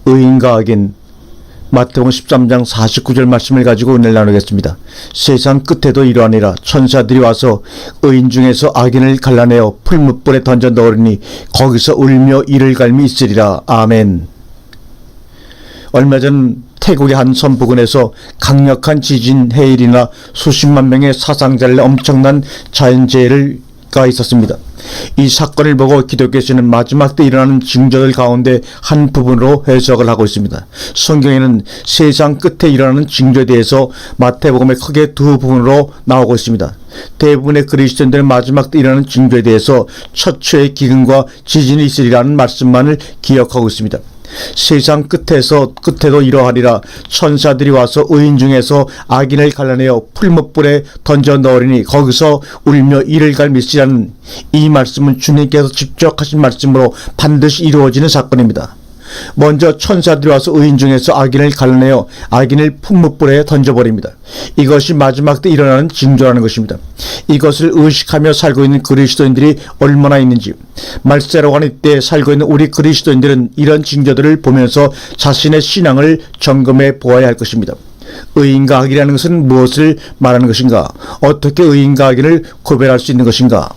의인과 악인, 마태복음 13장 49절 말씀을 가지고 오늘 나누겠습니다. 세상 끝에도 이러하니라. 천사들이 와서 의인 중에서 악인을 갈라내어 풀무불에 던져 넣으리니 거기서 울며 이를 갈미 있으리라. 아멘. 얼마 전 태국의 한 섬 부근에서 강력한 지진, 해일이나 수십만 명의 사상자를 엄청난 자연재해가 있었습니다. 이 사건을 보고 기독교에서는 마지막 때 일어나는 징조들 가운데 한 부분으로 해석을 하고 있습니다. 성경에는 세상 끝에 일어나는 징조에 대해서 마태복음에 크게 두 부분으로 나오고 있습니다. 대부분의 그리스도인들은 마지막 때 일어나는 징조에 대해서 처처의 기근과 지진이 있으리라는 말씀만을 기억하고 있습니다. 세상 끝에도 이러하리라. 천사들이 와서 의인 중에서 악인을 갈라내어 풀무불에 던져 넣으리니 거기서 울며 이를 갈미시라는 이 말씀은 주님께서 직접 하신 말씀으로 반드시 이루어지는 사건입니다. 먼저 천사들이 와서 의인 중에서 악인을 갈라내어 악인을 풀무불에 던져버립니다. 이것이 마지막 때 일어나는 징조라는 것입니다. 이것을 의식하며 살고 있는 그리스도인들이 얼마나 있는지, 말세라고 하는 때 살고 있는 우리 그리스도인들은 이런 징조들을 보면서 자신의 신앙을 점검해 보아야 할 것입니다. 의인과 악이라는 것은 무엇을 말하는 것인가? 어떻게 의인과 악인을 구별할 수 있는 것인가?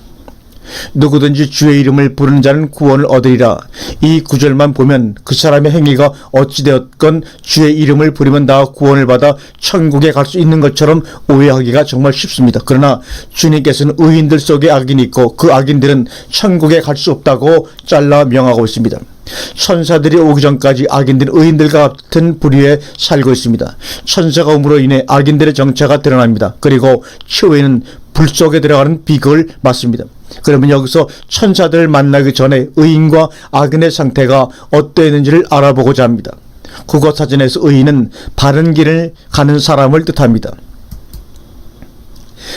누구든지 주의 이름을 부르는 자는 구원을 얻으리라. 이 구절만 보면 그 사람의 행위가 어찌되었건 주의 이름을 부르면 다 구원을 받아 천국에 갈 수 있는 것처럼 오해하기가 정말 쉽습니다. 그러나 주님께서는 의인들 속에 악인이 있고 그 악인들은 천국에 갈 수 없다고 잘라 명하고 있습니다. 천사들이 오기 전까지 악인들은 의인들과 같은 부류에 살고 있습니다. 천사가 옴으로 인해 악인들의 정체가 드러납니다. 그리고 최후에는 불 속에 들어가는 비극을 맞습니다. 그러면 여기서 천사들을 만나기 전에 의인과 악인의 상태가 어떠했는지를 알아보고자 합니다. 국어사전에서 의인은 바른 길을 가는 사람을 뜻합니다.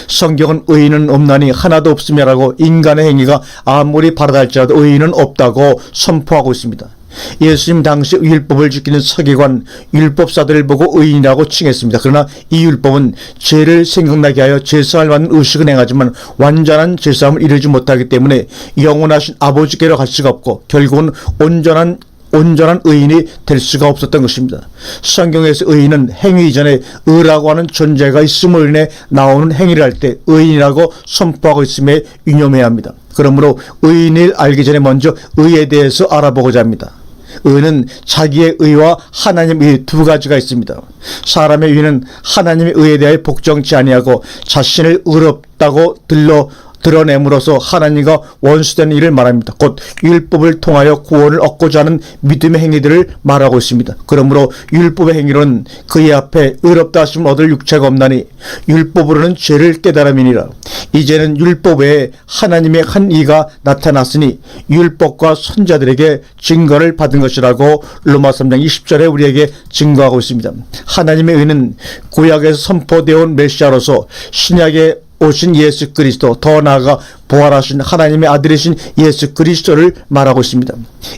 성경은 의인은 없나니 하나도 없음이라고 인간의 행위가 아무리 바르다 할지라도 의인은 없다고 선포하고 있습니다. 예수님 당시 율법을 지키는 서기관, 율법사들을 보고 의인이라고 칭했습니다. 그러나 이 율법은 죄를 생각나게 하여 제사를 받는 의식은 행하지만 완전한 제사함을 이루지 못하기 때문에 영원하신 아버지께로 갈 수가 없고 결국은 온전한 의인이 될 수가 없었던 것입니다. 성경에서 의인은 행위 이전에 의라고 하는 존재가 있음으로 인해 나오는 행위를 할 때 의인이라고 선포하고 있음에 유념해야 합니다. 그러므로 의인을 알기 전에 먼저 의에 대해서 알아보고자 합니다. 의는 자기의 의와 하나님의 의 두 가지가 있습니다. 사람의 의는 하나님의 의에 대하여 복종치 아니하고 자신을 의롭다고 드러냄으로써 하나님과 원수되는 일을 말합니다. 곧 율법을 통하여 구원을 얻고자 하는 믿음의 행위들을 말하고 있습니다. 그러므로 율법의 행위로는 그의 앞에 의롭다 하심을 얻을 육체가 없나니 율법으로는 죄를 깨달음이니라. 이제는 율법 외에 하나님의 한 이가 나타났으니 율법과 선자들에게 증거를 받은 것이라고 로마 3장 20절에 우리에게 증거하고 있습니다. 하나님의 의는 구약에서 선포되어 온 메시아로서 신약에 오신 예수 그리스도, 더 나아가 부활하신 하나님의 아들이신 예수 그리스도를 말하고 있습니다.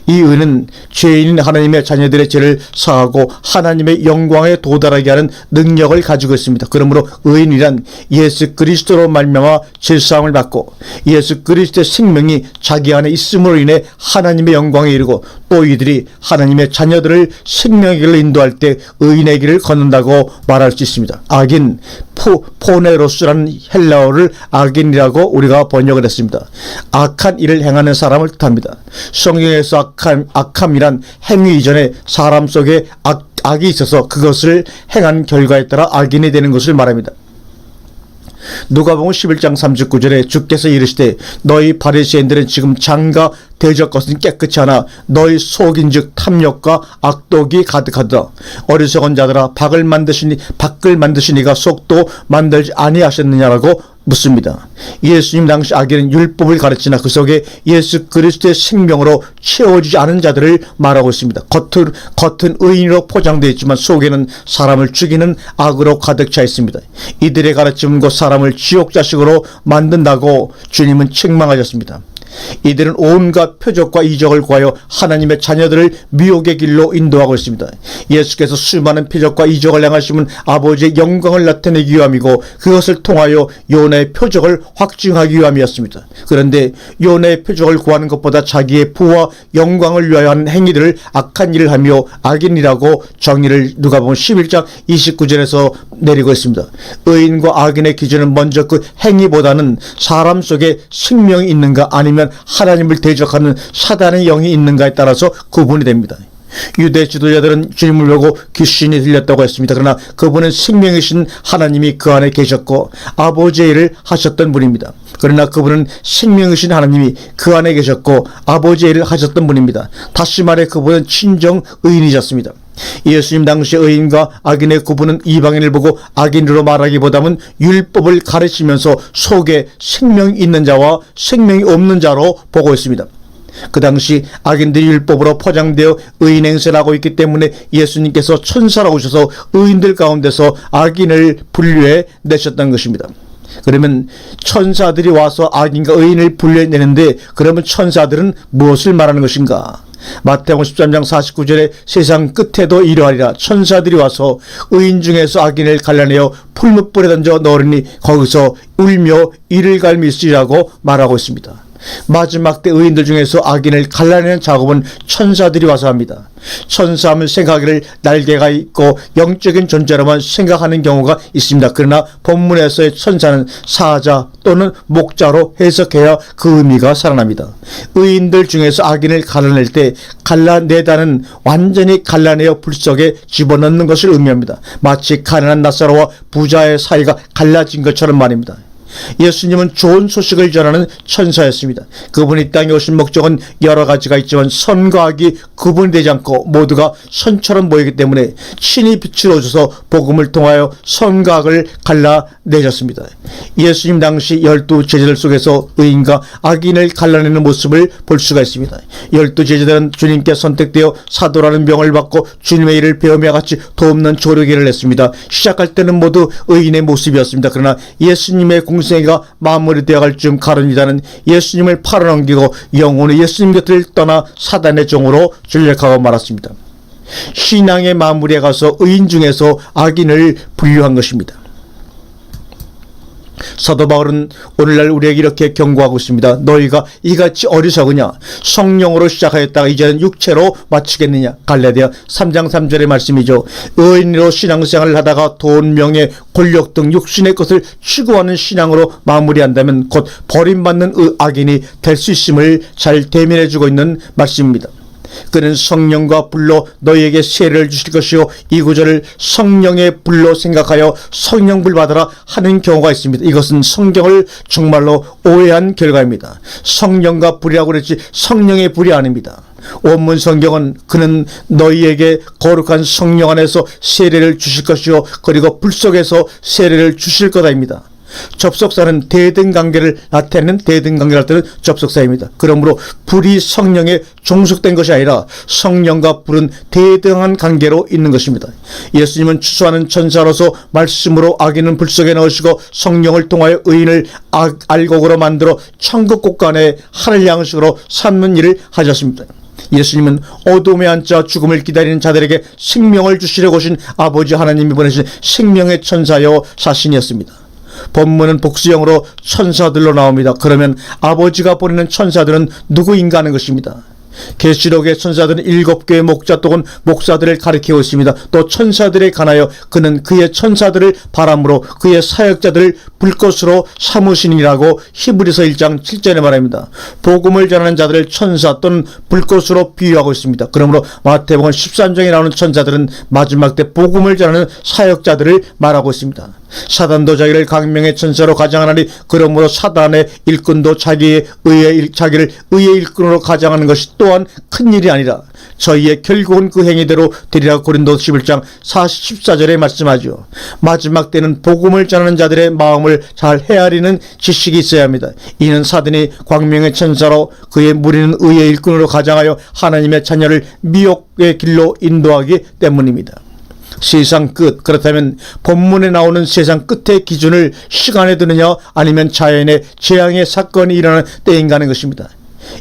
이 의는 죄인인 하나님의 자녀들의 죄를 사하고 하나님의 영광에 도달하게 하는 능력을 가지고 있습니다. 그러므로 의인이란 예수 그리스도로 말미암아 죄사함을 받고 예수 그리스도의 생명이 자기 안에 있음으로 인해 하나님의 영광에 이르고 또 이들이 하나님의 자녀들을 생명의 길로 인도할 때 의인의 길을 걷는다고 말할 수 있습니다. 악인, 포네로스라는 헬라어를 악인이라고 우리가 번역을 했습니다. 악한 일을 행하는 사람을 뜻합니다. 성경에서 악함이란 행위 이전에 사람 속에 악이 있어서 그것을 행한 결과에 따라 악인이 되는 것을 말합니다. 누가복음 11장 39절에 주께서 이르시되 너희 바리새인들은 지금 장과 대적 것은 깨끗이 하나 너희 속인즉 탐욕과 악독이 가득하다. 어리석은 자들아 밖을 만드시니가 속도 만들지 아니하셨느냐라고 묻습니다. 예수님 당시 악인은 율법을 가르치나 그 속에 예수 그리스도의 생명으로 채워지지 않은 자들을 말하고 있습니다. 겉은 의인으로 포장되어 있지만 속에는 사람을 죽이는 악으로 가득 차 있습니다. 이들의 가르침은 곧 사람을 지옥 자식으로 만든다고 주님은 책망하셨습니다. 이들은 온갖 표적과 이적을 구하여 하나님의 자녀들을 미혹의 길로 인도하고 있습니다. 예수께서 수많은 표적과 이적을 행하시면 아버지의 영광을 나타내기 위함이고 그것을 통하여 요나의 표적을 확증하기 위함이었습니다. 그런데 요나의 표적을 구하는 것보다 자기의 부와 영광을 위하여 하는 행위들을 악한 일을 하며 악인이라고 정의를 누가복음 11장 29절에서 내리고 있습니다. 의인과 악인의 기준은 먼저 그 행위보다는 사람 속에 생명이 있는가 아니면 하나님을 대적하는 사단의 영이 있는가에 따라서 구분이 됩니다. 유대 지도자들은 주님을 보고 귀신이 들렸다고 했습니다. 그러나 그분은 생명이신 하나님이 그 안에 계셨고 아버지의 일을 하셨던 분입니다. 그러나 그분은 생명이신 하나님이 그 안에 계셨고 아버지의 일을 하셨던 분입니다. 다시 말해 그분은 친정 의인이셨습니다. 예수님 당시 의인과 악인의 구분은 이방인을 보고 악인으로 말하기보다는 율법을 가르치면서 속에 생명이 있는 자와 생명이 없는 자로 보고 있습니다. 그 당시 악인들이 율법으로 포장되어 의인 행세를 하고 있기 때문에 예수님께서 천사로 오셔서 의인들 가운데서 악인을 분류해 내셨던 것입니다. 그러면 천사들이 와서 악인과 의인을 분류해내는데 그러면 천사들은 무엇을 말하는 것인가? 마태복음 13장 49절에 세상 끝에도 이러하리라. 천사들이 와서 의인 중에서 악인을 갈라내어 풀무불에 던져 넣으리니 거기서 울며 이를 갈미시라고 말하고 있습니다. 마지막 때 의인들 중에서 악인을 갈라내는 작업은 천사들이 와서 합니다. 천사하면 생각하기를 날개가 있고 영적인 존재로만 생각하는 경우가 있습니다. 그러나 본문에서의 천사는 사자 또는 목자로 해석해야 그 의미가 살아납니다. 의인들 중에서 악인을 갈라낼 때 갈라내다는 완전히 갈라내어 불 속에 집어넣는 것을 의미합니다. 마치 가난한 나사로와 부자의 사이가 갈라진 것처럼 말입니다. 예수님은 좋은 소식을 전하는 천사였습니다. 그분이 땅에 오신 목적은 여러 가지가 있지만 선과 악이 구분이 되지 않고 모두가 선처럼 보이기 때문에 친히 빛을 오셔서 복음을 통하여 선과 악을 갈라내셨습니다. 예수님 당시 12 제자들 속에서 의인과 악인을 갈라내는 모습을 볼 수가 있습니다. 12 제자들은 주님께 선택되어 사도라는 명을 받고 주님의 일을 배우며 같이 돕는 조력일을 했습니다. 시작할 때는 모두 의인의 모습이었습니다. 그러나 예수님의 공생애가 마무리되어 갈 즈음 가룟 유다는 예수님을 팔아넘기고 영혼의 예수님 곁을 떠나 사단의 종으로 전락하고 말았습니다. 신앙의 마무리에 가서 의인 중에서 악인을 분류한 것입니다. 사도 바울은 오늘날 우리에게 이렇게 경고하고 있습니다. 너희가 이같이 어리석으냐? 성령으로 시작하였다가 이제는 육체로 마치겠느냐? 갈라디아 3장 3절의 말씀이죠. 의인으로 신앙생활을 하다가 돈, 명예, 권력 등 육신의 것을 추구하는 신앙으로 마무리한다면 곧 버림받는 악인이 될 수 있음을 잘 대면해주고 있는 말씀입니다. 그는 성령과 불로 너희에게 세례를 주실 것이요 이 구절을 성령의 불로 생각하여 성령불 받아라 하는 경우가 있습니다. 이것은 성경을 정말로 오해한 결과입니다. 성령과 불이라고 그랬지 성령의 불이 아닙니다. 원문 성경은 그는 너희에게 거룩한 성령 안에서 세례를 주실 것이요 그리고 불 속에서 세례를 주실 거다입니다. 접속사는 대등관계를 나타내는 대등관계를 때는 접속사입니다. 그러므로 불이 성령에 종속된 것이 아니라 성령과 불은 대등한 관계로 있는 것입니다. 예수님은 추수하는 천사로서 말씀으로 악인은 불 속에 넣으시고 성령을 통하여 의인을 알곡으로 만들어 천국 곳간에 하늘 양식으로 삼는 일을 하셨습니다. 예수님은 어둠에 앉아 죽음을 기다리는 자들에게 생명을 주시려고 오신 아버지 하나님이 보내신 생명의 천사여 사신이었습니다. 본문은 복수형으로 천사들로 나옵니다. 그러면 아버지가 보내는 천사들은 누구인가 하는 것입니다. 계시록의 천사들은 7개의 목자 또는 목사들을 가리키고 있습니다. 또 천사들에 관하여 그는 그의 천사들을 바람으로 그의 사역자들을 불꽃으로 삼으시니라고 히브리서 1장 7절에 말합니다. 복음을 전하는 자들을 천사 또는 불꽃으로 비유하고 있습니다. 그러므로 마태복음 13장에 나오는 천사들은 마지막 때 복음을 전하는 사역자들을 말하고 있습니다. 사단도 자기를 강명의 천사로 가장하나니 그러므로 사단의 일꾼도 자기를 의의 일꾼으로 가장하는 것이 또한 큰 일이 아니라 저희의 결국은 그 행위대로 되리라 고린도서 11장 14절에 말씀하죠. 마지막 때는 복음을 전하는 자들의 마음을 잘 헤아리는 지식이 있어야 합니다. 이는 사단이 광명의 천사로 그의 무리는 의의 일꾼으로 가장하여 하나님의 자녀를 미혹의 길로 인도하기 때문입니다. 세상 끝, 그렇다면 본문에 나오는 세상 끝의 기준을 시간에 두느냐 아니면 자연의 재앙의 사건이 일어나는 때인가 하는 것입니다.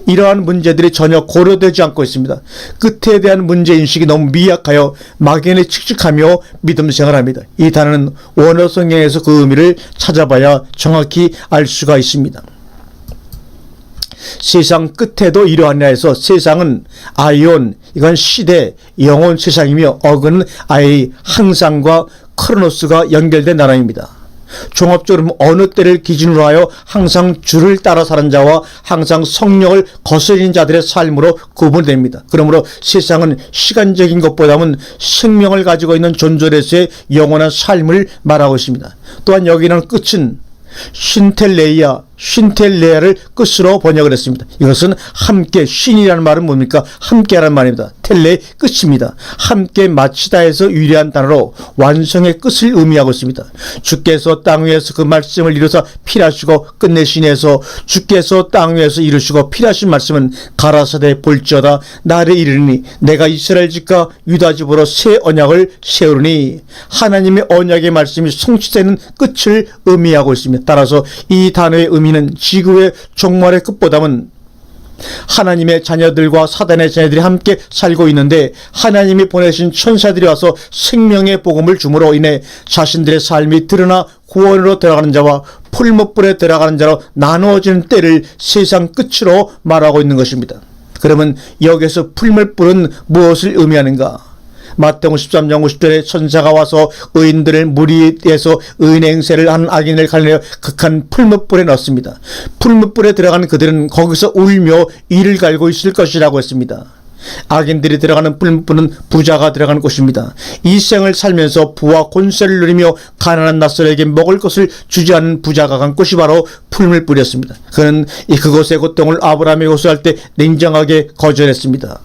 이러한 문제들이 전혀 고려되지 않고 있습니다. 끝에 대한 문제인식이 너무 미약하여 막연히 칙칙하며 믿음 생활합니다. 이 단어는 원어 성경에서 그 의미를 찾아봐야 정확히 알 수가 있습니다. 세상 끝에도 이러하냐 해서 세상은 아이온, 이건 시대, 영혼 세상이며 어근은 아이 항상과 크로노스가 연결된 나라입니다. 종합적으로 어느 때를 기준으로 하여 항상 주를 따라 사는 자와 항상 성령을 거스리는 자들의 삶으로 구분됩니다. 그러므로 세상은 시간적인 것보다는 생명을 가지고 있는 존재로서의 영원한 삶을 말하고 있습니다. 또한 여기는 끝은 쉰텔레아를 끝으로 번역을 했습니다. 이것은 함께, 쉰이라는 말은 뭡니까? 함께라는 말입니다. 텔레의 끝입니다. 함께 마치다 해서 유리한 단어로 완성의 끝을 의미하고 있습니다. 주께서 땅 위에서 그 말씀을 이루사 필하시고 끝내시니에서 주께서 땅 위에서 이루시고 필하신 말씀은 가라사대 볼지어다 날에 이르니 내가 이스라엘 집과 유다 집으로 새 언약을 세우리니 하나님의 언약의 말씀이 성취되는 끝을 의미하고 있습니다. 따라서 이 단어의 의미는 지구의 종말의 끝보다는 하나님의 자녀들과 사단의 자녀들이 함께 살고 있는데 하나님이 보내신 천사들이 와서 생명의 복음을 줌으로 인해 자신들의 삶이 드러나 구원으로 들어가는 자와 풀무불에 들어가는 자로 나누어지는 때를 세상 끝으로 말하고 있는 것입니다. 그러면 여기서 풀무불은 무엇을 의미하는가? 마태복음 13장 50절에 천사가 와서 의인들을 무리에서 의인의 행세를 하는 악인을 갈라내어 극한 풀무불에 넣습니다. 풀무불에 들어가는 그들은 거기서 울며 이를 갈고 있을 것이라고 했습니다. 악인들이 들어가는 풀무불은 부자가 들어가는 곳입니다. 이 생을 살면서 부와 권세를 누리며 가난한 낯설에게 먹을 것을 주지 않는 부자가 간 곳이 바로 풀무불이었습니다. 그는 그곳의 고통을 아브라함이 호소할 때 냉정하게 거절했습니다.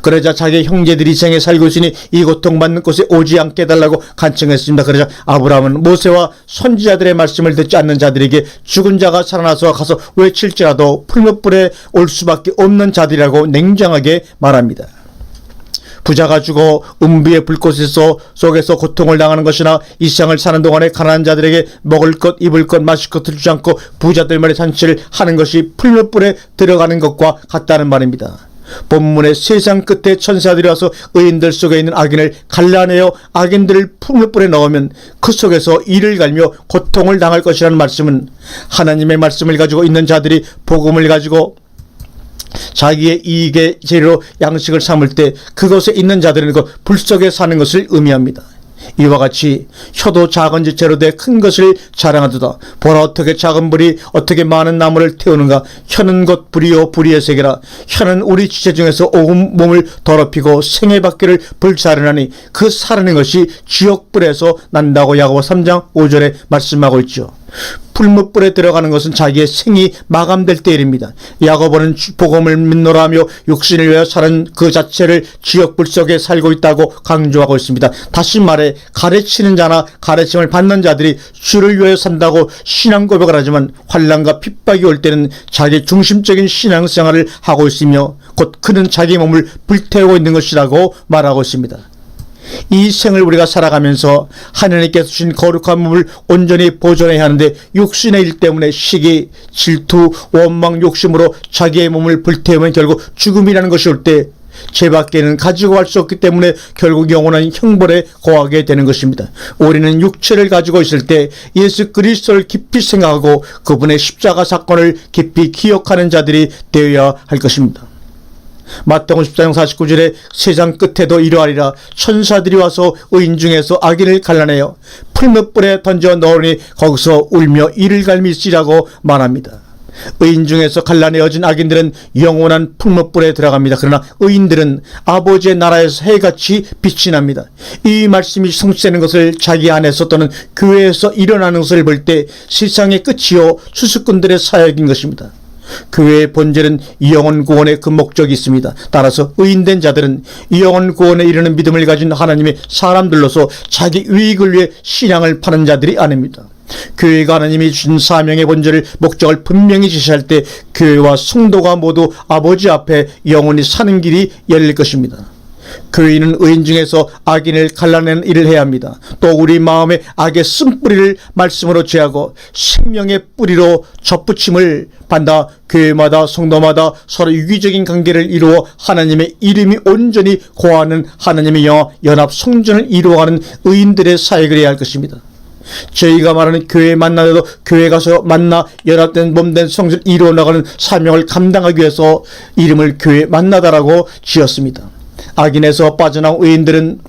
그러자 자기 형제들이 생에 살고 있으니 이 고통받는 곳에 오지 않게 해달라고 간청했습니다. 그러자 아브라함은 모세와 선지자들의 말씀을 듣지 않는 자들에게 죽은 자가 살아나서 가서 외칠지라도 풀무불에 올 수밖에 없는 자들이라고 냉정하게 말합니다. 부자가 죽어 음부의 불꽃에서 속에서 고통을 당하는 것이나 이 세상을 사는 동안에 가난한 자들에게 먹을 것, 입을 것, 마실 것을 주지 않고 부자들만의 잔치를 하는 것이 풀무불에 들어가는 것과 같다는 말입니다. 본문의 세상 끝에 천사들이 와서 의인들 속에 있는 악인을 갈라내어 악인들을 풀무불에 넣으면 그 속에서 이를 갈며 고통을 당할 것이라는 말씀은 하나님의 말씀을 가지고 있는 자들이 복음을 가지고 자기의 이익의 재료로 양식을 삼을 때 그것에 있는 자들은 그 불 속에 사는 것을 의미합니다. 이와 같이 혀도 작은 지체로 돼 큰 것을 자랑하도다. 보라 어떻게 작은 불이 어떻게 많은 나무를 태우는가. 혀는 곧 불이요 불의의 세계라. 혀는 우리 지체 중에서 온 몸을 더럽히고 생의 바퀴를 불사르나니 그 사르는 것이 지옥불에서 난다고 야고보 3장 5절에 말씀하고 있죠. 풀무불에 들어가는 것은 자기의 생이 마감될 때입니다. 야고보는 복음을 믿노라 하며 육신을 위하여 사는 그 자체를 지옥불 속에 살고 있다고 강조하고 있습니다. 다시 말해 가르치는 자나 가르침을 받는 자들이 주를 위하여 산다고 신앙 고백을 하지만 환난과 핍박이 올 때는 자기 중심적인 신앙생활을 하고 있으며 곧 그는 자기 몸을 불태우고 있는 것이라고 말하고 있습니다. 이 생을 우리가 살아가면서 하나님께서 주신 거룩한 몸을 온전히 보존해야 하는데 육신의 일 때문에 시기, 질투, 원망, 욕심으로 자기의 몸을 불태우면 결국 죽음이라는 것이 올 때 죄밖에는 가지고 갈 수 없기 때문에 결국 영원한 형벌에 고하게 되는 것입니다. 우리는 육체를 가지고 있을 때 예수 그리스도를 깊이 생각하고 그분의 십자가 사건을 깊이 기억하는 자들이 되어야 할 것입니다. 마태복음 14장 49절에 세상 끝에도 이러하리라. 천사들이 와서 의인 중에서 악인을 갈라내어 풀무불에 던져 넣으니 거기서 울며 이를 갈미시라고 말합니다. 의인 중에서 갈라내어진 악인들은 영원한 풀무불에 들어갑니다. 그러나 의인들은 아버지의 나라에서 해같이 빛이 납니다. 이 말씀이 성취되는 것을 자기 안에서 또는 교회에서 일어나는 것을 볼 때 세상의 끝이요 수수꾼들의 사역인 것입니다. 교회의 본질은 영혼 구원의 그 목적이 있습니다. 따라서 의인된 자들은 영혼 구원에 이르는 믿음을 가진 하나님의 사람들로서 자기 유익을 위해 신앙을 파는 자들이 아닙니다. 교회가 하나님이 주신 사명의 본질을 목적을 분명히 지시할 때 교회와 성도가 모두 아버지 앞에 영원히 사는 길이 열릴 것입니다. 교인은 의인 중에서 악인을 갈라내는 일을 해야 합니다. 또 우리 마음의 악의 쓴뿌리를 말씀으로 제하고 생명의 뿌리로 접붙임을 받아 교회마다 성도마다 서로 유기적인 관계를 이루어 하나님의 이름이 온전히 고하는 하나님의 연합 성전을 이루어가는 의인들의 사역을 해야 할 것입니다. 저희가 말하는 교회에 만나도 교회 가서 만나 연합된 몸된 성전을 이루어 나가는 사명을 감당하기 위해서 이름을 교회 만나다라고 지었습니다. 악인에서 빠져나온 의인들은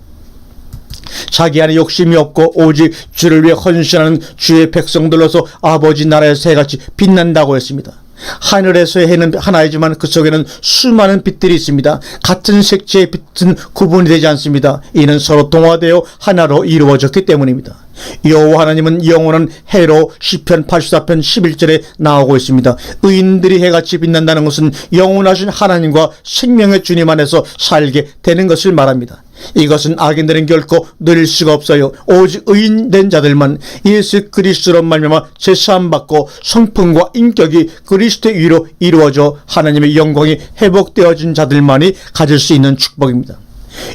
자기 안에 욕심이 없고 오직 주를 위해 헌신하는 주의 백성들로서 아버지 나라의 새같이 빛난다고 했습니다. 하늘에서의 해는 하나이지만 그 속에는 수많은 빛들이 있습니다. 같은 색채의 빛은 구분이 되지 않습니다. 이는 서로 동화되어 하나로 이루어졌기 때문입니다. 여호와 하나님은 영원한 해로 시편 84편 11절에 나오고 있습니다. 의인들이 해같이 빛난다는 것은 영원하신 하나님과 생명의 주님 안에서 살게 되는 것을 말합니다. 이것은 악인들은 결코 누릴 수가 없어요. 오직 의인된 자들만 예수 그리스도로 말미암아 제사함 받고 성품과 인격이 그리스도 위로 이루어져 하나님의 영광이 회복되어진 자들만이 가질 수 있는 축복입니다.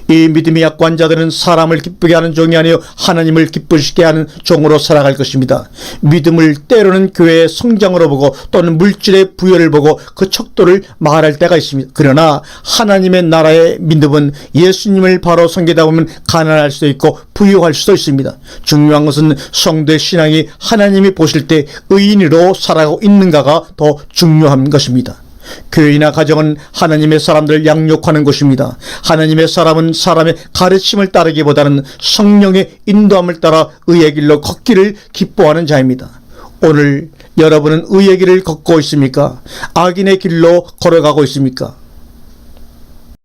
이 믿음이 약한 자들은 사람을 기쁘게 하는 종이 아니요 하나님을 기쁘시게 하는 종으로 살아갈 것입니다. 믿음을 때로는 교회의 성장으로 보고 또는 물질의 부여를 보고 그 척도를 말할 때가 있습니다. 그러나 하나님의 나라의 믿음은 예수님을 바로 섬기다 보면 가난할 수도 있고 부유할 수도 있습니다. 중요한 것은 성도의 신앙이 하나님이 보실 때 의인으로 살아가고 있는가가 더 중요한 것입니다. 교회나 가정은 하나님의 사람들을 양육하는 곳입니다. 하나님의 사람은 사람의 가르침을 따르기보다는 성령의 인도함을 따라 의의 길로 걷기를 기뻐하는 자입니다. 오늘 여러분은 의의 길을 걷고 있습니까? 악인의 길로 걸어가고 있습니까?